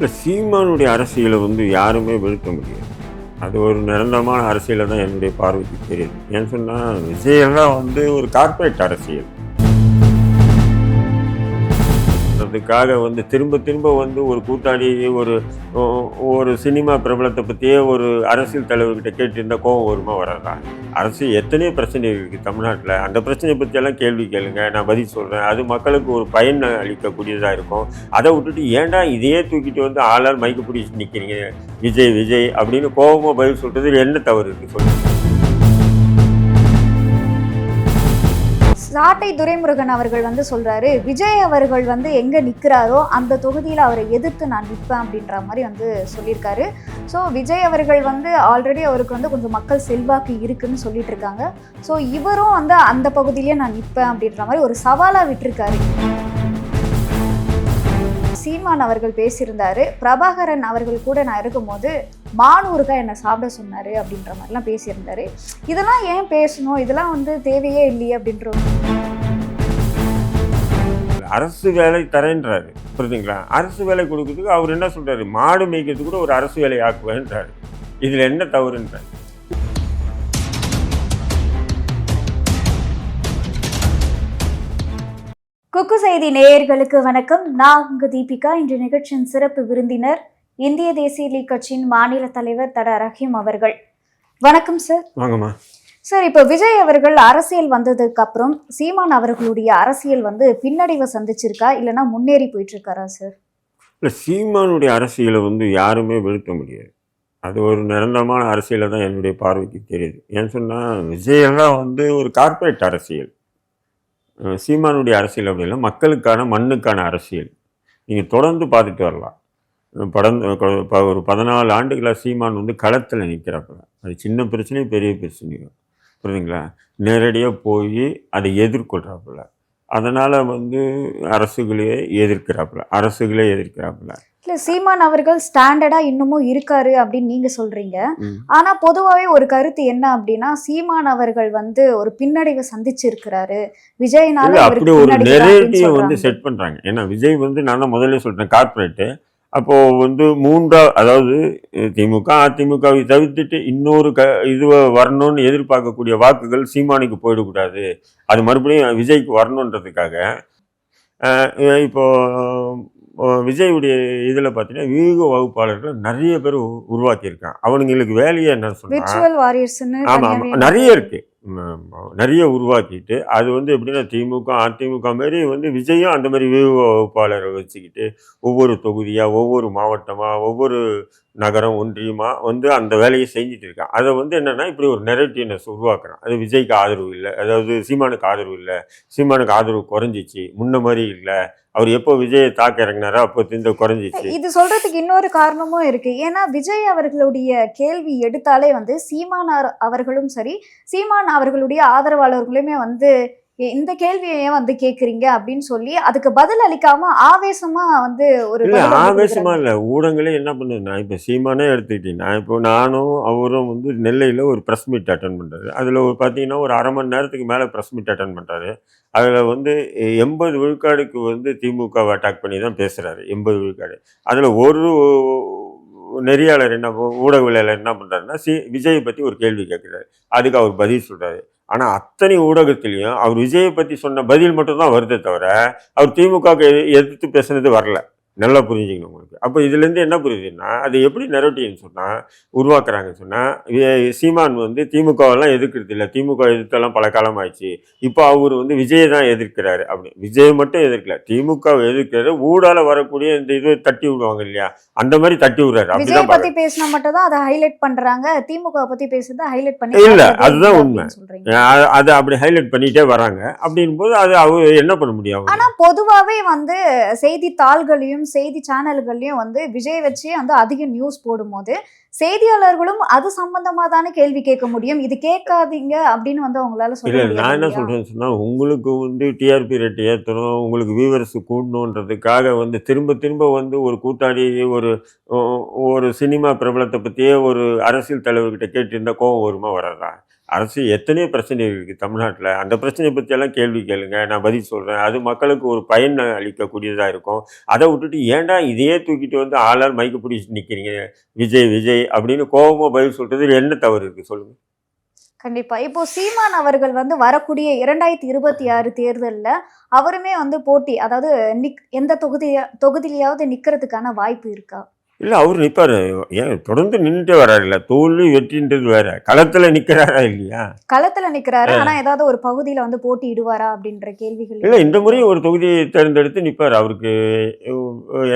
இல்லை, சீமானுடைய அரசியலை யாருமே வீழ்த்த முடியாது. அது ஒரு நிரந்தரமான அரசியலை தான் என்னுடைய பார்வைக்கு தெரியுது. ஏன்னு சொன்னால் விஜயெல்லாம் ஒரு கார்ப்பரேட் அரசியல். அதுக்காக திரும்ப திரும்ப ஒரு கூட்டாளி ஒரு ஒரு சினிமா பிரபலத்தை பற்றியே ஒரு அரசியல் தலைவர்கிட்ட கேட்டு கோபம் வருமா வராதா? அரசியல் எத்தனையோ பிரச்சனை இருக்குது தமிழ்நாட்டில். அந்த பிரச்சனையை பற்றியெல்லாம் கேள்வி கேளுங்க, நான் பதில் சொல்கிறேன். அது மக்களுக்கு ஒரு பயன் அளிக்கக்கூடியதாக இருக்கும். அதை விட்டுட்டு ஏன்டா இதையே தூக்கிட்டு ஆளால் மைக்கு பிடிச்சி நிற்கிறீங்க விஜய் விஜய் அப்படின்னு கோபமாக பதில் சொல்கிறது என்ன தவறு இருக்குது சொல்லுங்கள். சாட்டை துரைமுருகன் அவர்கள் சொல்றாரு, விஜய் அவர்கள் எங்க நிற்கிறாரோ அந்த தொகுதியில் அவரை எதிர்த்து நான் நிற்பேன் அப்படின்ற மாதிரி சொல்லியிருக்காரு. ஸோ விஜய் அவர்கள் ஆல்ரெடி அவருக்கு கொஞ்சம் மக்கள் செல்வாக்கு இருக்குன்னு சொல்லிட்டு இருக்காங்க. ஸோ இவரும் அந்த பகுதியிலேயே நான் நிற்பேன் அப்படின்ற மாதிரி ஒரு சவாலாக விட்டுருக்காரு. சீமான் அவர்கள் பேசியிருந்தாரு, பிரபாகரன் அவர்கள் கூட நான் இருக்கும்போது மானூருக்கா என்னை சாப்பிட சொன்னார் அப்படின்ற மாதிரிலாம் பேசியிருந்தாரு. இதெல்லாம் ஏன் பேசணும், இதெல்லாம் தேவையே இல்லையே அப்படின்ற அரசு வேலை தரேன்றாரு, புரியுதுங்களா? அரசு வேலை கொடுக்கறதுக்கு அவர் என்ன சொல்றாரு, மாடு மேய்க்கிறதுக்கு கூட ஒரு அரசு வேலை ஆக்குவேன்றாரு. இதில் என்ன தவறுன்றார்? குக்கு செய்தி நேயர்களுக்கு வணக்கம். நான் உங்க தீபிகா. இன்று நிகழ்ச்சியின் சிறப்பு விருந்தினர் இந்திய தேசிய லீக் கட்சியின் மாநில தலைவர் தட ரஹீம் அவர்கள். வணக்கம் சார். வாங்கம்மா. சார், இப்போ விஜய் அவர்கள் அரசியல் வந்ததுக்கு அப்புறம் சீமான் அவர்களுடைய அரசியல் பின்னடைவை சந்திச்சிருக்கா இல்லைன்னா முன்னேறி போயிட்டு இருக்காரா சார்? இல்லை, சீமானுடைய அரசியலை யாருமே வீழ்த்த முடியாது. அது ஒரு நிரந்தரமான அரசியலை தான் என்னுடைய பார்வைக்கு தெரியுது. ஏன்னு சொன்னால் விஜயெல்லாம் ஒரு கார்ப்பரேட் அரசியல். சீமானுடைய அரசியல் அப்படின்னா மக்களுக்கான மண்ணுக்கான அரசியல். நீங்கள் தொடர்ந்து பார்த்துட்டு வரலாம். ஒரு 14 ஆண்டுகளாக சீமான் களத்தில் நிற்கிறாப்புல. அது சின்ன பிரச்சனையும் பெரிய பிரச்சனையும், புரியுதுங்களா? நேரடியாக போய் அதை எதிர்கொள்கிறாப்புல. அதனால் அரசுகளே எதிர்க்கிறாப்புல. இல்ல, சீமான் அவர்கள் ஸ்டாண்டர்டா இன்னமும் இருக்காரு அப்படின்னு நீங்க சொல்றீங்க. ஆனா பொதுவாவே ஒரு கருத்து என்ன அப்படின்னா, சீமான் அவர்கள் ஒரு பின்னடைவை சந்திச்சிருக்கிறாரு விஜய்னால. அப்படி ஒரு நெரேட்டிவ் செட் பண்றாங்க. ஏன்னா விஜய் நான் தான் முதல்ல சொல்றேன் கார்பரேட்டு. அப்போ அதாவது திமுக அதிமுகவை தவிர்த்துட்டு இன்னொரு இது வரணும்னு எதிர்பார்க்கக்கூடிய வாக்குகள் சீமானுக்கு போயிடக்கூடாது, அது மறுபடியும் விஜய்க்கு வரணுன்றதுக்காக இப்போ விஜயுடைய இதில் பார்த்தீங்கன்னா வியூக வகுப்பாளர்கள் நிறைய பேர் உருவாக்கியிருக்காங்க. அவனுங்களுக்கு வேலையை என்ன சொன்னா, ஆமாம் நிறைய இருக்கு, நிறைய உருவாக்கிட்டு அது எப்படின்னா திமுக அதிமுக மாரி விஜயும் அந்த மாதிரி வியூக வகுப்பாளரை வச்சுக்கிட்டு ஒவ்வொரு தொகுதியாக ஒவ்வொரு மாவட்டமாக ஒவ்வொரு நகரம் ஒன்றியமாக அந்த வேலையை செஞ்சுட்டு இருக்கான். அதை என்னென்னா இப்படி ஒரு நெரேட்டிவ்னஸ் உருவாக்குறான். அது விஜய்க்கு ஆதரவு இல்லை, அதாவது சீமானுக்கு ஆதரவு இல்லை, சீமானுக்கு ஆதரவு குறைஞ்சிச்சு, முன்ன மாதிரி இல்லை, அவர் எப்போ விஜயை தாக்க இறங்கினாரோ அப்போ குறைஞ்சிச்சு. இது சொல்றதுக்கு இன்னொரு காரணமும் இருக்கு. ஏன்னா விஜய் அவர்களுடைய கேள்வி எடுத்தாலே சீமான் அவர்களும் சரி, சீமான் அவர்களுடைய ஆதரவாளர்களுமே இந்த கேள்வியை ஏன் கேட்குறீங்க அப்படின்னு சொல்லி அதுக்கு பதில் அளிக்காம ஆவேசமா ஒரு ஆவேசமா இல்லை, ஊடகங்களே என்ன பண்ணுதுன்னா, இப்போ சீமானே எடுத்துக்கிட்டீங்கன்னா, இப்போ நானும் அவரும் நெல்லையில் ஒரு ப்ரெஸ் மீட் அட்டன் பண்ணுறாரு. அதில் பார்த்தீங்கன்னா ஒரு அரை மணி நேரத்துக்கு மேலே ப்ரெஸ் மீட் அட்டன் பண்ணுறாரு. அதில் 80 விழுக்காடுக்கு திமுகவை அட்டாக் பண்ணி தான் பேசுகிறாரு. 80 விழுக்காடு. அதில் ஒரு நெறியாளர் ஊடகவியலாளர் என்ன பண்ணுறாருன்னா, விஜயை பற்றி ஒரு கேள்வி கேட்குறாரு. அதுக்கு அவர் பதில் சொல்கிறாரு. ஆனால் அத்தனை ஊடகத்திலையும் அவர் விஜயை பற்றி சொன்ன பதில் மட்டும்தான் வருதே தவிர அவர் திமுகவுக்கு எதிர்த்து பேசுனது வரல. நல்லா புரிஞ்சுக்கணும் உங்களுக்கு. அப்போ இதுலேருந்து என்ன புரியுதுன்னா, அது எப்படி நெரேட்டிவ்னு சொன்னால் உருவாக்குறாங்கன்னு சொன்னால், சீமான் திமுகவெல்லாம் எதிர்க்கிறது இல்லை, திமுக எதிர்த்தெல்லாம் பல காலம் ஆயிடுச்சு, இப்போ அவர் விஜயை தான் எதிர்க்கிறாரு. அப்படி விஜய் மட்டும் எதிர்க்கல, திமுகவை எதிர்க்கிறாரு. ஊடால வரக்கூடிய இந்த இது தட்டி விடுவாங்க இல்லையா, அந்த மாதிரி தட்டி விடுறாரு. விஜய் பத்தி பேசினா மட்டும் தான் அதை ஹைலைட் பண்றாங்க, திமுக பத்தி பேசுறத ஹைலைட் பண்ணி இல்லை, அதுதான் உண்மை. அதை அப்படி ஹைலைட் பண்ணிட்டே வராங்க. அப்படின் போது அது அவர் என்ன பண்ண முடியும்? ஆனா பொதுவாகவே செய்தித்தாள்களையும் செய்தி சேனல்கள்லயும் விஜய் வச்சு அதிக நியூஸ் போடும்போது செய்தியாளர்களும் அது சம்பந்தமா தானே கேள்வி கேட்க முடியும். இது கேட்காதீங்க அப்படின்னு வந்து அவங்களால சொல்ல இல்லை, முடியாது நான் என்ன இல்லையா? சொல்கிறேன்னு சொன்னால், உங்களுக்கு வந்து டிஆர்பி ரேட் ஏற்றணும், உங்களுக்கு வியூவர்ஸ் கூடணுன்றதுக்காக வந்து திரும்ப திரும்ப வந்து ஒரு கூத்தாடி ஒரு ஒரு சினிமா பிரபலத்தை பற்றியே ஒரு அரசியல் தலைவர்கிட்ட கேட்டிருந்தா கோவம் வருமா வராதா? அரசியல் எத்தனையோ பிரச்சனை இருக்குது தமிழ்நாட்டில். அந்த பிரச்சனையை பற்றியெல்லாம் கேள்வி கேளுங்க, நான் பதில் சொல்கிறேன். அது மக்களுக்கு ஒரு பயன் அளிக்கக்கூடியதாக இருக்கும். அதை விட்டுட்டு ஏன்டா இதையே தூக்கிட்டு வந்து ஆளால் மைக்கு பிடிச்சிட்டு நிற்கிறீங்க, விஜய் விஜய் அப்படின்னு கோபமாக பதில் சொல்கிறது என்ன தவறு இருக்குது சொல்லுங்கள். கண்டிப்பா. இப்போ சீமான் அவர்கள் வந்து வரக்கூடிய 2026 தேர்தல்ல அவருமே வந்து போட்டி, அதாவது எந்த தொகுதியிலயாவது நிக்கிறதுக்கான வாய்ப்பு இருக்கா? இல்லை, அவர் நிற்பார். ஏன் தொடர்ந்து நின்றுட்டே வர்றாருல்ல. தோல்வி வெற்றின்றது வேற, களத்தில் நிற்கிறாரா இல்லையா? களத்துல நிக்கிறாரு. ஆனா ஏதாவது ஒரு பகுதியில வந்து போட்டியிடுவாரா அப்படின்ற கேள்விகள் இல்லை, இந்த முறையும் ஒரு தொகுதியை தேர்ந்தெடுத்து நிற்பார். அவருக்கு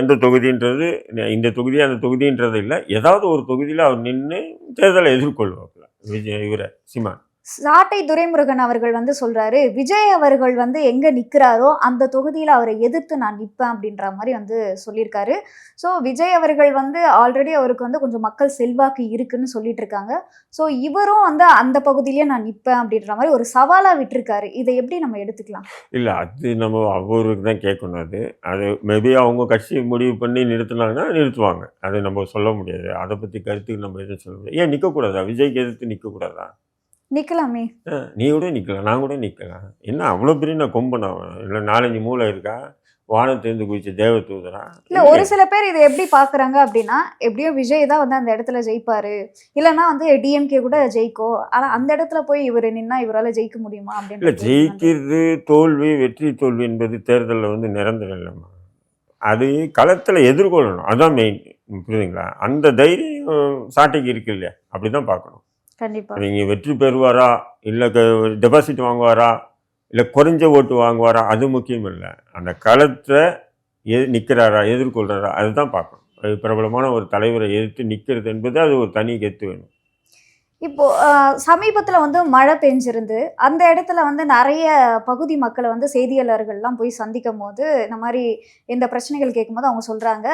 எந்த தொகுதின்றது, இந்த தொகுதி அந்த தொகுதின்றது இல்லை, ஏதாவது ஒரு தொகுதியில் அவர் நின்று தேர்தலை எதிர்கொள்வாப்புல விஜய் இவரை சீமான். சாட்டை துரைமுருகன் அவர்கள் வந்து சொல்றாரு, விஜய் அவர்கள் வந்து எங்க நிக்கிறாரோ அந்த தொகுதியில அவரை எதிர்த்து நான் நிப்பேன் அப்படின்ற மாதிரி வந்து சொல்லியிருக்காரு. ஸோ விஜய் அவர்கள் வந்து ஆல்ரெடி அவருக்கு வந்து கொஞ்சம் மக்கள் செல்வாக்கு இருக்குன்னு சொல்லிட்டு இருக்காங்க. ஸோ இவரும் வந்து அந்த பகுதியிலேயே நான் நிப்பேன் அப்படின்ற மாதிரி ஒரு சவாலா விட்டுருக்காரு. இதை எப்படி நம்ம எடுத்துக்கலாம்? இல்லை, அது நம்ம அவருக்கு தான் கேட்கணும். அது மேபி அவங்க கட்சி முடிவு பண்ணி நிறுத்தினாங்கன்னா நிறுத்துவாங்க. அது நம்ம சொல்ல முடியாது. அதை பற்றி கருத்துக்கு நம்ம எதுவும் சொல்ல முடியாது. ஏன் நிற்கக்கூடாதா? விஜய்க்கு எதிர்த்து நிற்கக்கூடாதா? நிக்கலாமே. நீ கூட நிற்கலாம், நான் கூட நிற்கலாம். என்ன அவ்வளோ பெரிய நான் கொம்பனா? இல்லை 4 மூளை இருக்கா? வானத்திலிருந்து குதிச்ச தேவ தூதரா? இல்ல, ஒரு சில பேர் இதை எப்படி பாக்குறாங்க அப்படின்னா, எப்படியோ விஜய் தான் வந்து அந்த இடத்துல ஜெயிப்பாரு, இல்லைன்னா வந்து டிஎம்கே கூட ஜெயிக்கும், ஆனா அந்த இடத்துல போய் இவர் நின்னா இவரால ஜெயிக்க முடியுமா இல்லை, அப்படின்னு ஜெயிக்கிறது தோல்வி, வெற்றி தோல்வி என்பது தேர்தலில் வந்து நிரந்தரம் இல்லைம்மா. அது களத்தில் எதிர்கொள்ளணும், அதுதான் மெயின். புரியுதுங்களா? அந்த தைரியம் சாட்டைக்கு இருக்கு இல்லையா? அப்படி தான் பார்க்கணும். கண்டிப்பா. நீங்கள் வெற்றி பெறுவாரா, இல்லை டெபாசிட் வாங்குவாரா, இல்லை குறைஞ்ச ஓட்டு வாங்குவாரா, அது முக்கியம் இல்லை. அந்த களத்தை நிற்கிறாரா, எதிர்கொள்கிறாரா, அதுதான் பார்க்கணும். அது பிரபலமான ஒரு தலைவரை எதிர்த்து நிற்கிறது என்பது அது ஒரு தனி கெத்து வேணும். இப்போ சமீபத்துல வந்து மழை பெஞ்சிருந்து அந்த இடத்துல வந்து நிறைய பகுதி மக்களை வந்து செய்தியாளர்கள்லாம் போய் சந்திக்கும் போது இந்த மாதிரி இந்த பிரச்சனைகள் கேட்கும்போது அவங்க சொல்றாங்க,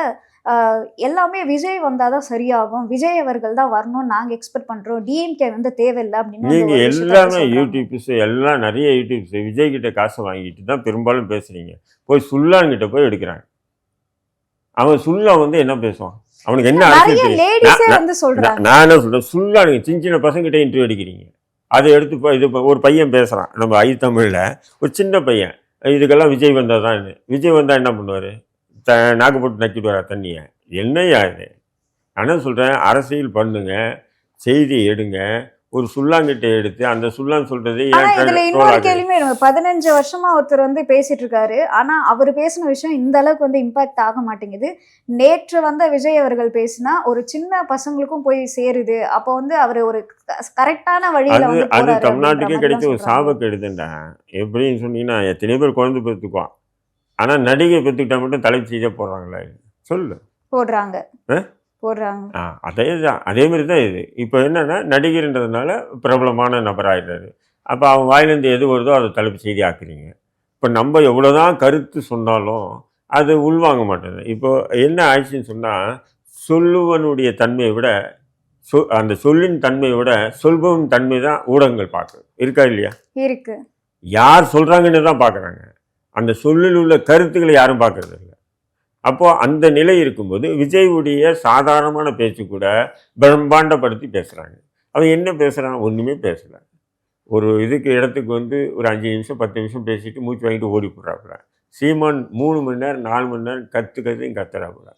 எல்லாமே விஜய் வந்தாதான் சரியாகும், விஜய் அவர்கள் தான் வரணும்னு நாங்க எக்ஸ்பெக்ட் பண்றோம், டிஎம்கே வந்து தேவையில்லை அப்படின்னு வந்து நீங்கள் ஒரு விஷயத்த வந்து எல்லாமே சொல்றாங்க. யூடியூப்ஸ் எல்லாம் நிறைய யூடியூப்ஸ் விஜய் கிட்ட காசை வாங்கிட்டு தான் பெரும்பாலும் பேசுகிறீங்க. போய் சுல்லான்கிட்ட போய் எடுக்கிறாங்க. அவன் சுல்லா வந்து என்ன பேசுவான்? அவனுக்கு என்ன நிறைய அரசியல் தெரியும்? லேடிஸே வந்து சொல்றாங்க. நான் என்ன சொல்கிறேன், சுல்லானுங்க சின்ன சின்ன பசங்கிட்ட இன்டர்வியூ அடிக்கிறீங்க. அதை எடுத்து ஒரு பையன் பேசுகிறான் நம்ம ஐ தமிழில், ஒரு சின்ன பையன், இதுக்கெல்லாம் விஜய் வந்தால் தான். விஜய் வந்தால் என்ன பண்ணுவார்? நாக்கு போட்டு நக்கிடுவாரா தண்ணியை? என்னையா இது? நான் என்ன சொல்கிறேன், அரசியல் பண்ணுங்க, செய்தி எடுங்க. ஒரு சுல்லாங்கிட்ட எடுத்து அந்த சுல்லான்னு சொல்கிறது ஆனா ஏன் இதுல ட்ரோல் இன்னொரு ஆகுது? கேள்வியுமே இருக்கு. 15 வருஷமா ஒருத்தர் வந்து பேசிட்டு இருக்காரு, ஆனா அவர் பேசின விஷயம் இந்த அளவுக்கு வந்து இம்பாக்ட் ஆக மாட்டேங்குது. நேற்று வந்த விஜய் அவர்கள் பேசினா ஒரு சின்ன பசங்களுக்கும் போய் சேருது. அப்போ வந்து அவர் ஒரு கரெக்டான வழியில அது வந்து அது போறாரு அப்படின்ற தமிழ்நாட்டுக்கே மாதிரி கிடைச்ச தான் ஒரு சொல்றாங்க. சாப கெடுதுண்டா. எப்படின்னு சொன்னீங்கன்னா, எத்தனையோ பேர் குழந்தை பெற்றுக்குவான். ஆனால் நடிகை பெற்றுக்கிட்டா மட்டும் தலைச்சீஜை போடுறாங்களே, சொல்லு. போடுறாங்க ஆ? போடுறாங்க. அதே தான், அதே மாதிரி தான் இது. இப்போ என்னன்னா, நடிகர்ன்றதுனால பிரபலமான நபராகிடுறாரு. அப்போ அவன் வாயிலேருந்து எது வருதோ அதை தலைப்பு செய்தி ஆக்குறீங்க. இப்போ நம்ம எவ்வளோதான் கருத்து சொன்னாலும் அது உள்வாங்க மாட்டேங்குது. இப்போ என்ன ஆயிடுச்சுன்னு சொன்னால், சொல்லுவனுடைய தன்மையை விட அந்த சொல்லின் தன்மையை விட சொல்பவன் தன்மை தான் ஊடகங்கள் பார்க்குது. இருக்கா இல்லையா? இருக்கு. யார் சொல்கிறாங்கன்னு தான் பார்க்குறாங்க. அந்த சொல்லில் உள்ள கருத்துக்களை யாரும் பார்க்கறது இல்லை. அப்போது அந்த நிலை இருக்கும்போது விஜய்வுடைய சாதாரணமான பேச்சு கூட பிரம்மாண்டப்படுத்தி பேசுகிறாங்க. அவன் என்ன பேசுகிறான்? ஒன்றுமே பேசலை. ஒரு இடத்துக்கு வந்து ஒரு 5 நிமிஷம் 10 நிமிஷம் பேசிட்டு மூச்சு வாங்கிட்டு ஓடி போடுறாப்புல. சீமான் 3 மணி நேரம் 4 மணி நேரம் கத்துறதையும் கத்துறாப்புல.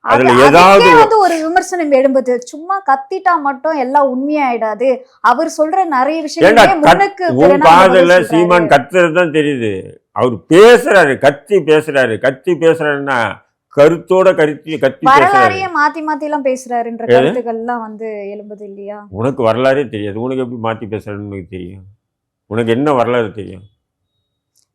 அதுல ஏதாவது அதுக்கே வந்து ஒரு விமர்சனம் எழும்புது. சும்மா கத்திட்டா மட்டும் எல்லாம் உண்மையாயிடாது. அவர் சொல்ற நிறைய ஏண்டா விஷயங்களே முன்னுக்கு உன் பிறனா காதல பதில் சொல்றாரு. சீமான் கத்துறது தான் தெரியுது. அவர் பேசுறாரு, கத்தி பேசுறாருன்னா கருத்தோட கத்தி பேசுறாரு. வரலாறையே மாத்தி மாத்தி எல்லாம் பேசுறாருன்ற கருத்துக்கள் எல்லாம் வந்து எழும்புது இல்லையா? உனக்கு வரலாறே தெரியாது, உனக்கு எப்படி மாத்தி பேசுறாருன்னு உனக்கு தெரியும்? உனக்கு என்ன வரலாறு தெரியும்?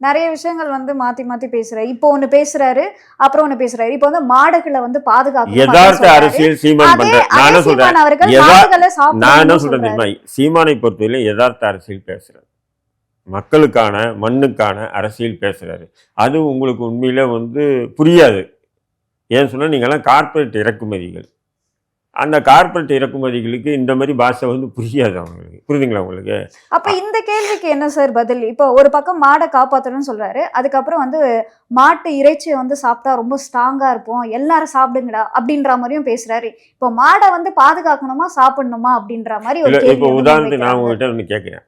நிறைய விஷயங்கள் வந்து மாத்தி மாத்தி பேசுறாரு. இப்போ ஒண்ணு பேசுறாரு, அப்புறம் ஒண்ணு பேசுறாரு. இப்போ வந்து மாடுகளை வந்து பாதுகாக்கணும் யதார்த்த சொல்றாரு. அரசியல் சீமான் அதே பண்ற. நான் அதே என்ன சொல்றேன், சீமான் அவர்கள் யதா- மாடுகளை நான் என்ன சாப்பிடணும்னு சொல்றேன் சொல்றாரு. தெரியுமா? சீமானை பொறுத்தவரை யதார்த்த அரசியல் பேசுறாரு, மக்களுக்கான மண்ணுக்கான அரசியல் பேசுறாரு. அது உங்களுக்கு உண்மையில வந்து புரியாது. ஏன்னு சொன்னா நீங்கெல்லாம் கார்ப்பரேட் இறக்குமதிகள். அந்த கார்பரேட் இறக்குமதிகளுக்கு இந்த மாதிரி பாஷை வந்து புரியாது அவங்களுக்கு. புரியுதுங்களா உங்களுக்கு? அப்ப இந்த கேள்விக்கு என்ன சார் பதில்? இப்போ ஒரு பக்கம் மாடை காப்பாற்றணும்னு சொல்றாரு, அதுக்கப்புறம் வந்து மாட்டு இறைச்சியை வந்து சாப்பிட்டா ரொம்ப ஸ்ட்ராங்கா இருப்போம், எல்லாரும் சாப்பிடுங்கடா அப்படின்ற மாதிரியும் பேசுறாரு. இப்போ மாடை வந்து பாதுகாக்கணுமா சாப்பிடணுமா அப்படின்ற மாதிரி ஒரு இல்லை, கேள்வி இப்போ வந்து உதாரணத்துக்கு நான் முன்வைக்கிறாங்க. உங்ககிட்ட ஒன்று கேட்குறேன்.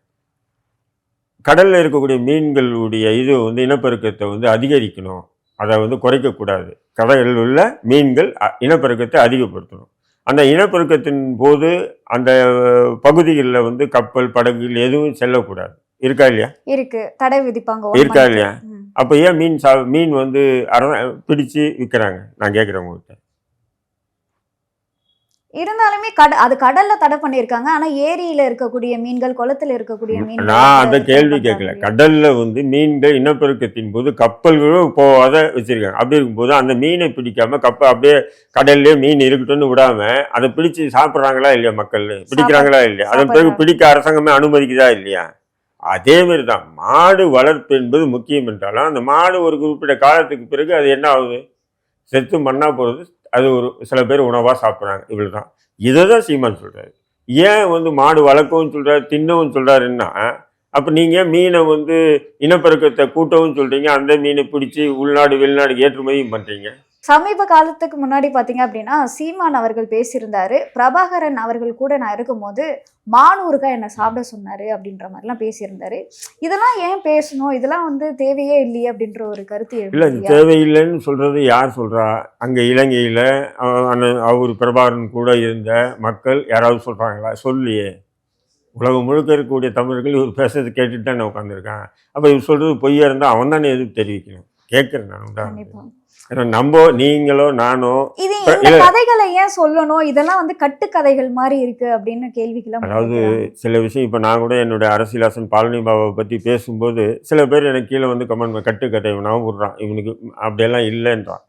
கடலில் இருக்கக்கூடிய மீன்களுடைய இது வந்து இனப்பெருக்கத்தை வந்து அதிகரிக்கணும், அதை வந்து குறைக்கக்கூடாது. கடலில் உள்ள மீன்கள் இனப்பெருக்கத்தை அதிகப்படுத்தணும். அந்த இனப்பெருக்கத்தின் போது அந்த பகுதிகளில் வந்து கப்பல் படகுகள் எதுவும் செல்லக்கூடாது. இருக்கா இல்லையா? இருக்கு, தடை விதிப்பாங்க 1 இருக்கா month. இல்லையா? அப்போ ஏன் மீன் வந்து பிடிச்சு விற்கிறாங்க? நான் கேட்குறேன் உங்ககிட்ட. இருந்தாலுமே அது கடல்ல தடை பண்ணியிருக்காங்க. ஆனா ஏரியில இருக்கக்கூடிய மீன்கள், குளத்துல இருக்கக்கூடிய மீன்கள் நான் வந்து அந்த தடை கேள்வி பண்றாங்க கேட்கல. இல்லையா? கடல்ல வந்து மீன்கள் இனப்பெருக்கத்தின் போது கப்பல்களும் போகாத வச்சிருக்காங்க. அப்படி இருக்கும்போது அந்த மீனை பிடிக்காம அப்படியே கடல்லே மீன் இருக்கட்டும்னு விடாம அதை பிடிச்சு சாப்பிட்றாங்களா இல்லையா? மக்கள் பிடிக்கிறாங்களா இல்லையா? அதன் பிறகு சாப்பிடுறாங்க. பிடிக்க அரசாங்கமே அனுமதிக்குதா இல்லையா? அதே மாதிரி தான் மாடு வளர்ப்பு என்பது முக்கியம் என்றாலும் அந்த மாடு ஒரு குறிப்பிட்ட காலத்துக்கு பிறகு அது என்ன ஆகுது? செத்து மண்ணா போகிறது. அது ஒரு சில பேர் உணவாக சாப்பிட்றாங்க. இவ்வளவுதான். இதை தான் சீமான் சொல்றாரு. ஏன் வந்து மாடு வளர்க்கவும் சொல்றாரு, தின்னவும் சொல்றாருன்னா, அப்போ நீங்க மீனை வந்து இனப்பெருக்கத்தை கூட்டவும் சொல்றீங்க, அந்த மீனை பிடிச்சி உள்நாடு வெளிநாடு ஏற்றுமதியும் பண்றீங்க. சமீப காலத்துக்கு முன்னாடி பாத்தீங்க அப்படின்னா சீமான் அவர்கள் பேசியிருந்தாரு. பிரபாகரன் அவர்கள் கூட நான் இருக்கும்போது மானூருக்கா என்ன சாப்பிட சொன்னாரு அப்படின்ற மாதிரிலாம் பேசியிருந்தாரு. இதெல்லாம் ஏன் பேசணும்? இதெல்லாம் வந்து தேவையே இல்லையே அப்படின்ற ஒரு கருத்து இல்லை, எழுது இது இல்லையா? தேவையில்லைன்னு சொல்றது யார் சொல்றா? அங்கே இலங்கையில் அவர் பிரபாகரன் கூட இருந்த மக்கள் யாராவது சொல்றாங்களா? சொல்லியே. உலகம் முழுக்க இருக்கக்கூடிய தமிழர்கள் இவர் பேசுறது கேட்டுட்டு தானே உட்காந்துருக்கான். அப்போ இவர் சொல்றது பொய்யா இருந்தால் அவன் தானே எதுவும் தெரிவிக்கணும். கேட்குறேன் நான் தான். கண்டிப்பா. நம்ம நீங்களோ நானோ இது இந்த கதைகளை ஏன் சொல்லணும்? இதெல்லாம் வந்து கட்டுக்கதைகள் மாதிரி இருக்கு அப்படின்னு கேள்விக்கெல்லாம் அதாவது முன்வைக்கிறாங்க. சில விஷயம் இப்போ நான் கூட என்னுடைய அரசியலாசன் பழனி பாபாவை பற்றி பேசும்போது சில பேர் எனக்கு கீழே வந்து கமெண்ட் கட்டுக்கதை நான் விட்றான், இவனுக்கு அப்படியெல்லாம் இல்லைன்றான்.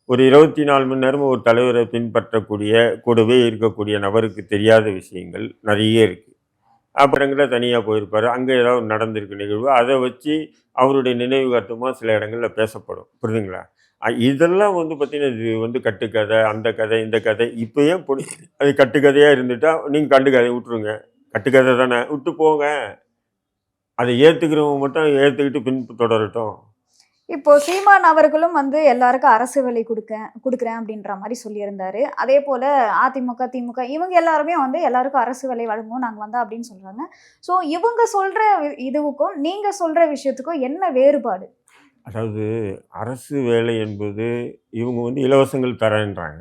ஒரு 24 மணி நேரமும் ஒரு தலைவரை பின்பற்றக்கூடிய கூடவே இருக்கக்கூடிய நபருக்கு தெரியாத விஷயங்கள் நிறைய இருக்குது. அப்புறங்கள தனியாக போயிருப்பார், அங்கே ஏதாவது நடந்திருக்கு நிகழ்வு, அதை வச்சு அவருடைய நினைவுகாட்டமாக சில இடங்களில் பேசப்படும். புரியுதுங்களா? இதெல்லாம் வந்து பார்த்தீங்கன்னா இது வந்து கட்டுக்கதை, அந்த கதை, இந்த கதை. இப்போ ஏன் அது கட்டுக்கதையாக இருந்துட்டா நீங்கள் கட்டுக்கதையை விட்டுருங்க. கட்டுக்கதை தானே, விட்டு போங்க. அதை ஏற்றுக்கிறவங்க மட்டும் ஏற்றுக்கிட்டு பின் தொடரட்டும். இப்போ சீமான் அவர்களும் வந்து எல்லாருக்கும் அரசு வேலை கொடுக்குறேன் அப்படின்ற மாதிரி சொல்லியிருந்தாரு. அதே போல அதிமுக, திமுக இவங்க எல்லாருமே வந்து எல்லாருக்கும் அரசு வேலை வழங்குவோம் நாங்க வந்தா அப்படின்னு சொல்றாங்க. ஸோ இவங்க சொல்ற இதுவுக்கும் நீங்க சொல்ற விஷயத்துக்கும் என்ன வேறுபாடு? அதாவது அரசு வேலை என்பது இவங்க வந்து இலவசங்கள் தரேன்றாங்க.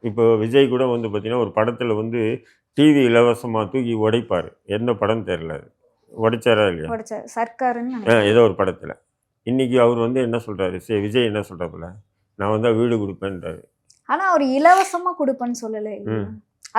இப்போ விஜய் கூட வந்து பார்த்தீங்கன்னா ஒரு படத்தில் வந்து டிவி இலவசமாக தூக்கி உடைப்பார். என்ன படம் தெரில, உடைச்சாரா இல்லையா? சர்க்காருன்னு ஏதோ ஒரு படத்தில். இன்றைக்கி அவர் வந்து என்ன சொல்கிறாரு, சரி விஜய் என்ன சொல்கிறாப்புல, நான் வந்தால் வீடு கொடுப்பேன்றாரு. ஆனா அவர் இலவசமா கொடுப்பேன்னு சொல்லலை.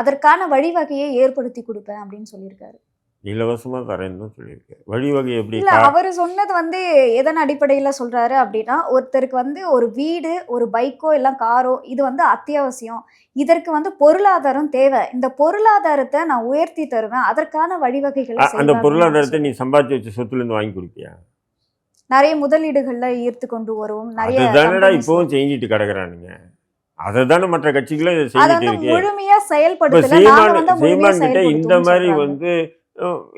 அதற்கான வழிவகையை ஏற்படுத்தி கொடுப்பேன் அப்படின்னு சொல்லியிருக்காரு. இலவசமாக தரேன்னு தான் சொல்லியிருக்காரு. வழிவகை எப்படி? இல்ல, அவர் சொன்னது வந்து எதன் அடிப்படையில சொல்றாரு அப்படின்னா, ஒருத்தருக்கு வந்து ஒரு வீடு, ஒரு பைக்கோ எல்லாம் காரோ இது வந்து அத்தியாவசியம். இதற்கு வந்து பொருளாதாரம் தேவை. இந்த பொருளாதாரத்தை நான் உயர்த்தி தருவேன். அதற்கான வழிவகைகளை அந்த செய்வேன் பொருளாதாரத்தை அப்படின்னு நீ சம்பாதிச்சு வச்ச சொத்துலேருந்து வாங்கி கொடுப்பியா? நிறைய முதலீடுகள்ல ஈர்த்து கொண்டு வருவோம். நிறைய அதுதானடா companies இப்பவும் செஞ்சுட்டு கிடக்குறானுங்க. அதை தானே மற்ற கட்சிகளும் இதை அதை செஞ்சுட்டு வந்து இருக்கு. முழுமையா இப்போ செயல்படுத்தல. நாங்க வந்து முழுமையா சீமான் கிட்ட இந்த செயல்படுத்துவோம்னு மாதிரி சொல்றாங்க. வந்து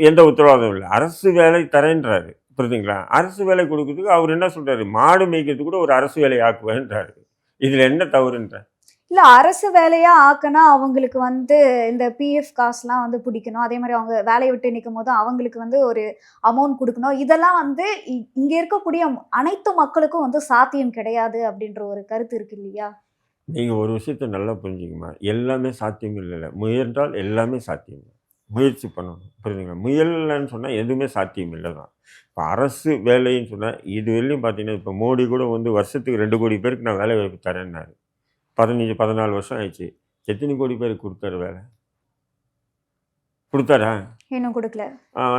எந்த உத்தரவாதம் இல்லை. அரசு வேலை தரேன்றாரு. புரியுதுங்களா? அரசு வேலை கொடுக்கறதுக்கு அவர் என்ன சொல்றாரு, மாடு மேய்க்கிறதுக்கு கூட ஒரு அரசு வேலை ஆக்குவேன்றாரு. இதுல என்ன தவறுன்ற? இல்ல, அரசு வேலையா ஆக்குனா அவங்களுக்கு வந்து இந்த பிஎஃப் காசுலாம் வந்து பிடிக்கணும். அதே மாதிரி அவங்க வேலையை விட்டு நிற்கும் போது அவங்களுக்கு வந்து ஒரு அமௌண்ட் கொடுக்கணும். இதெல்லாம் வந்து இங்க இருக்கக்கூடிய அனைத்து மக்களுக்கும் வந்து சாத்தியம் கிடையாது அப்படின்ற ஒரு கருத்து இருக்கு இல்லையா? நீங்க ஒரு விஷயத்தை நல்லா புரிஞ்சுக்கமா, எல்லாமே சாத்தியம் இல்லை. முயன்றால் எல்லாமே சாத்தியம். முயற்சி பண்ணணும். புரியுதுங்களா? முயலன்னு சொன்னால் எதுவுமே சாத்தியம் இல்லை தான். இப்போ அரசு வேலைன்னு சொன்னால் இது வரையிலும் பார்த்தீங்கன்னா இப்போ மோடி கூட வந்து வருஷத்துக்கு 2 கோடி பேருக்கு நான் வேலை வாய்ப்பு தரேன்னாரு. 15 14 வருஷம் ஆயிடுச்சு. எத்தனை கோடி பேருக்கு கொடுத்தாரு வேலை? கொடுத்தாரா? இன்னும் கொடுக்கல.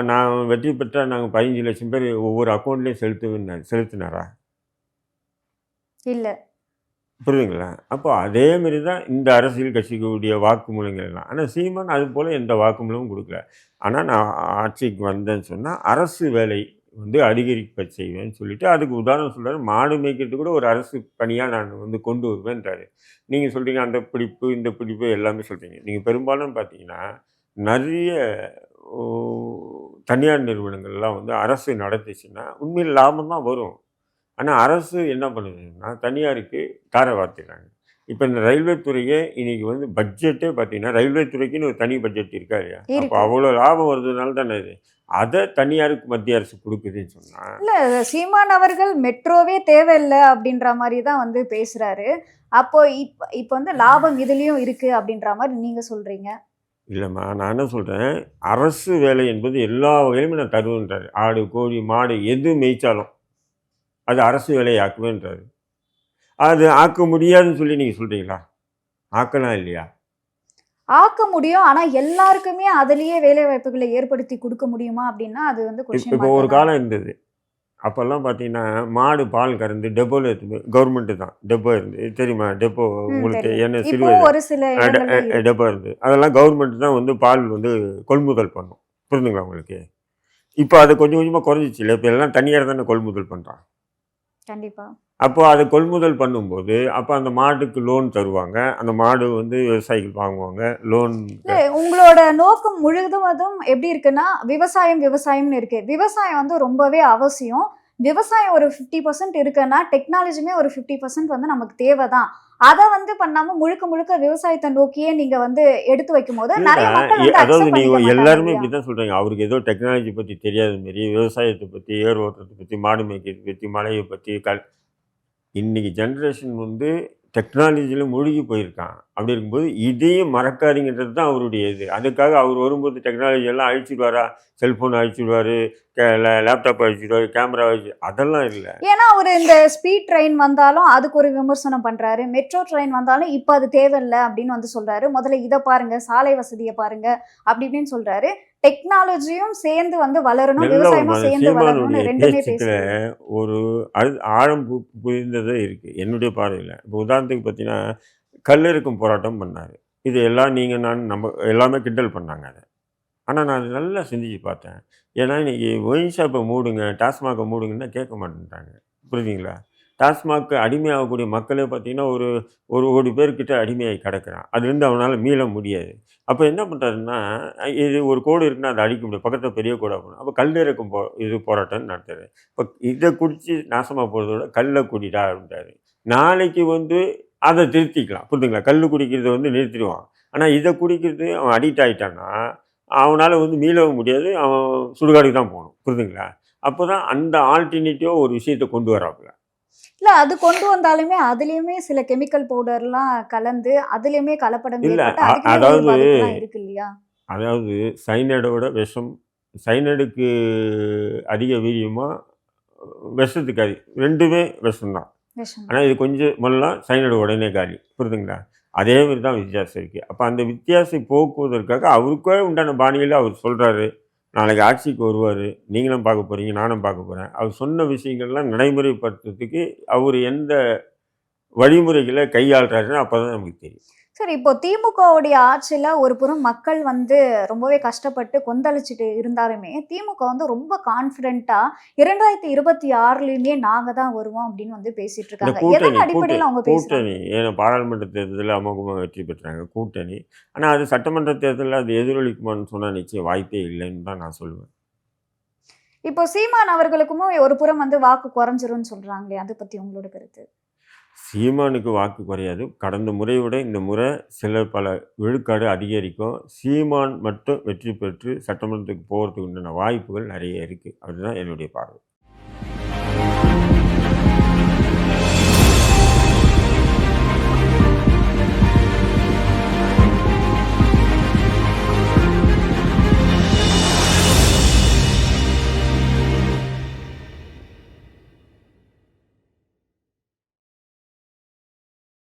நான் வெற்றி பெற்றால் நாங்கள் 15 லட்சம் பேர் ஒவ்வொரு அக்கௌண்ட்லேயும் செலுத்தினாரா? இல்லை. புரியுதுங்களா? அப்போ அதே மாதிரி தான் இந்த அரசியல் கட்சிகளுடைய வாக்குமூலங்கள் எல்லாம். ஆனால் சீமான் அது போல் எந்த வாக்குமூலமும் கொடுக்கல. ஆனால் நான் ஆட்சிக்கு வந்தேன்னு சொன்னால் அரசு வேலை வந்து அதிகரிக்க செய்வேன்னு சொல்லிட்டு அதுக்கு உதாரணம் சொல்றாரு. மாடு மேய்க்கிறது கூட ஒரு அரசு பணியா நான் வந்து கொண்டு வருவேன்றாரு. நீங்க சொல்றீங்க அந்த பிடிப்பு, இந்த பிடிப்பு எல்லாமே சொல்றீங்க. நீங்க பெரும்பாலும் பார்த்தீங்கன்னா, நெறைய ஓ தனியார் நிறுவனங்கள்லாம் வந்து அரசு நடத்துச்சுன்னா, உண்மையில லாபம் தான் வரும். ஆனா அரசு என்ன பண்ணுதுன்னா, தனியாருக்கு தாரை வார்த்துறாங்க. இப்ப இந்த ரயில்வே துறையே இன்னைக்கு வந்து பட்ஜெட்டே பார்த்தீங்கன்னா, ரயில்வே துறைக்குன்னு ஒரு தனி பட்ஜெட் இருக்கா இல்லையா? அப்போ இருக்கு. அவ்வளோ லாபம் வருதுனால தானே இது. அத தனியாருக்கு மத்திய அரசு குடுக்குதுன்னு சொன்னா, இல்ல சீமான் அவர்கள் மெட்ரோவே தேவையில்ல அப்படின்ற மாரி தான் வந்து பேசுறாரு. அப்போ இப்ப வந்து லாபம் இதுலயும் இருக்கு அப்படின்ற மாரி நீங்க சொல்றீங்க. இல்லம்மா நான் என்ன சொல்றேன், அரசு வேலை என்பது எல்லா வகையிலுமே நான் தருவேன்றாரு. ஆடு, கோழி, மாடு எது மேய்ச்சாலும், அது அரசு வேலையை ஆக்குவேன்றாரு. அது ஆக்க முடியாதுன்னு சொல்லி நீங்க சொல்றீங்களா? ஆக்கலாம் இல்லையா? ஆக்க முடியும். ஆனா எல்லாருக்குமே அதிலேயே வேலை வாய்ப்புகள ஏற்படுத்தி குடுக்க முடியுமா அப்படின்னா, அது வந்து கொஸ்டின் இப்போ ஒரு மார்க் தான். காலம் இருந்தது. அப்போல்லாம் பார்த்தீங்கன்னா, மாடு பால் கறந்து டெப்போல எடுத்துட்டு போய் கவர்மெண்ட்டு தான். டெப்போ இருந்து தெரியுமா? டெப்போ உங்களுக்கு தெரியும். என்ன சிறு இப்பவும் வயது ஒரு சில இடங்கள்ல இருக்கு. டெப்போ இருந்தது. அதெல்லாம் கவர்மெண்ட் தான் வந்து பால் வந்து கொள்முதல் பண்ணும். புரியுதுங்களா உங்களுக்கு? இப்போ அது கொஞ்சம் கொஞ்சமா குறைஞ்சிச்சுல்ல. இப்ப எல்லாம் தனியார் தானே கொள்முதல் பண்றான். கண்டிப்பா. அப்போ அத கொள்முதல் பண்ணும்போது, அப்ப அந்த மாட்டுக்கு லோன் தருவாங்க. அந்த மாடு வந்து விவசாயிகள் வாங்குவாங்க. லோன் இல்ல உங்களோட நோக்கம் முழுவதும் எப்படி இருக்குன்னா, விவசாயம் விவசாயம்னு இருக்கு. விவசாயம் வந்து ரொம்பவே அவசியம். விவசாயம் ஒரு 50% இருக்குன்னா, டெக்னாலஜியுமே ஒரு 50% வந்து நமக்கு தேவை தான். அத வந்து பண்ணாம முழுக்க முழுக்க விவசாயத்த நோக்கியே நீங்க வந்து எடுத்து வைக்கும்போது, இல்ல. நெறைய மக்கள் வந்து அதாவது அக்செப்ட் நீங்க பண்ணிக்க மாட்டாங்க எல்லாருமே இல்லையா? இப்படி தான் சொல்றீங்க. அவருக்கு ஏதோ டெக்னாலஜி பத்தி தெரியாத மாரி, விவசாயத்த பத்தி, ஏர் ஓட்டுறத பத்தி, மாடு மேய்க்கிறத பத்தி, மழைய பத்தி, இன்னைக்கு ஜெனரேஷன் வந்து டெக்னாலஜியில மூழ்கி போயிருக்கான். அப்படி இருக்கும்போது, இதையும் மறக்காதீங்கன்றது தான் அவருடைய இது. அதுக்காக அவர் வரும்போது டெக்னாலஜி எல்லாம் அழிச்சிடுவாரா? செல்ஃபோன் அழிச்சிடுவாரு, லேப்டாப் அழிச்சிடுவாரு, கேமரா அதெல்லாம் இல்ல. ஏன்னா, அவரு இந்த ஸ்பீட் ட்ரெயின் வந்தாலும் அதுக்கு ஒரு விமர்சனம் பண்றாரு. மெட்ரோ ட்ரெயின் வந்தாலும் இப்ப அது தேவையில்ல அப்படின்னு வந்து சொல்றாரு. முதல்ல இத பாருங்க, சாலை வசதிய பாருங்க, அப்படி இப்படின்னு சொல்றாரு. டெக்னாலஜியும் சேர்ந்து வந்து வளரணும், நல்ல ஒரு விவசாயமும் சேர்ந்து சீமானுடைய வளரணும்னு 2மே பேச்சுக்கள பேசுறாரு. ஒரு ஆழம் புரிந்ததே இருக்கு. என்னுடைய பார்வையில. இப்போ உதாரணத்துக்கு பார்த்தீங்கன்னா, கல்லெடுக்கும் போராட்டம் பண்ணாரு. இது எல்லாம் நீங்க நான் நம்ம எல்லாமே கிண்டல் பண்ணாங்க அத. ஆனா நான் அத நல்லா சிந்திச்சு பார்த்தேன். ஏன்னா இன்னைக்கு ஒயின் ஷாப்ப மூடுங்க, டாஸ்மாக்க மூடுங்கன்னா கேட்க மாட்டேன்ட்டாங்க. புரியுதுங்களா? டாஸ்மாக் அடிமையாகக்கூடிய மக்களே பார்த்தீங்கன்னா, ஒரு 1,00,00,000 பேர்கிட்ட அடிமையாகி கிடக்குறான். அதுலேருந்து அவனால மீள முடியாது. அப்ப என்ன பண்றாருன்னா, இது ஒரு கோடு இருக்குன்னா அத அழிக்க முடியும். பக்கத்துல பெரிய கோடா போடும். அப்ப கல் இறக்கும் இது போராட்டம்ன்னு நடத்துறாரு. இப்ப இத குடிச்சு நாசமா போறத விட கல்ல குடிடா அப்படின்ட்டாரு. நாளைக்கு வந்து அத திருத்திக்கலாம். புரியுதுங்களா? கல்லு குடிக்கிறத வந்து நிறுத்திடுவான். ஆனா இத குடிக்கிறது அவன் அடிக்ட் ஆயிட்டான்னா, அவனால வந்து மீளவும் முடியாது. அவன் சுடுகாட்டுக்கு தான் போணும். புரியுதுங்களா? அப்பதான் அந்த ஆல்டர்னேட்டிவா ஒரு விஷயத்த கொண்டு வர்றாப்ல. இல்ல அது கொண்டு வந்தாலுமே, அதிலயுமே சில கெமிக்கல் பவுடர்லாம் கலந்து, அதிலயுமே கலப்படம் இல்ல ஏற்பட்டு, அதுக்குமே உயிர் அதாவது பாதிப்புலாம் இருக்கு இல்லையா? அதாவது சைனைடோட விஷம். சைனைடுக்கு அதிக வீரியமா, விஷத்துக்கு 2மே விஷம் தான். விஷம் ஆனா தான். இது கொஞ்சம் மொல்லலாம் சைனைடு உடனே காலி. புரியுதுங்களா? அதே மாரி தான் வித்தியாசம் இருக்கு. அப்ப அந்த வித்தியாசம் போக்குவதற்காக அவருக்கே உண்டான பாணியில அவர் சொல்றாரு. நாளைக்கு ஆட்சிக்கு வருவாரு. நீங்களும் பார்க்க போறீங்க, நானும் பார்க்க போறேன். அவர் சொன்ன விஷயங்கள்லாம் நடைமுறைப்படுத்துறதுக்கு அவரு எந்த வழிமுறைகள கையாளுறாருன்னு அப்பதான் நமக்கு தெரியும். சரி, இப்போ திமுகவுடைய ஆட்சியில ஒரு புறம் மக்கள் வந்து ரொம்பவே கஷ்டப்பட்டு கொந்தளிச்சுட்டு இருந்தாலுமே, திமுக வந்து ரொம்ப கான்ஃபிடென்ட்டா 2026லயுமே நாங்க தான் வருவோம் அப்படின்னு வந்து பேசிட்டு இந்த இருக்காங்க. கூட்டணி எதன் அடிப்படையில அவங்க பேசுறாங்க? கூட்டணி ஏன்னா பாராளுமன்ற தேர்தலில் அமோகமாக வெற்றி பெற்றாங்க கூட்டணி. ஆனா அது சட்டமன்ற தேர்தலில் அது எதிரொலிக்குமான்னு சொன்னா நிச்சயம் வாய்ப்பே இல்லைன்னு தான் நான் சொல்லுவேன். இப்போ சீமான் அவர்களுக்குமே ஒரு புறம் வந்து வாக்கு குறைஞ்சிரும்னு சொல்றாங்களே, அத பத்தி உங்களோட கருத்து? சீமானுக்கு வாக்கு குறையாது. கடந்த முறையை விட இந்த முறை சில பல விழுக்காடு அதிகரிக்கும். சீமான் மட்டும் வெற்றி பெற்று சட்டமன்றத்துக்கு போறதுக்கு உண்டான வாய்ப்புகள் நெறைய இருக்கு. அதுதான் என்னுடைய பார்வை.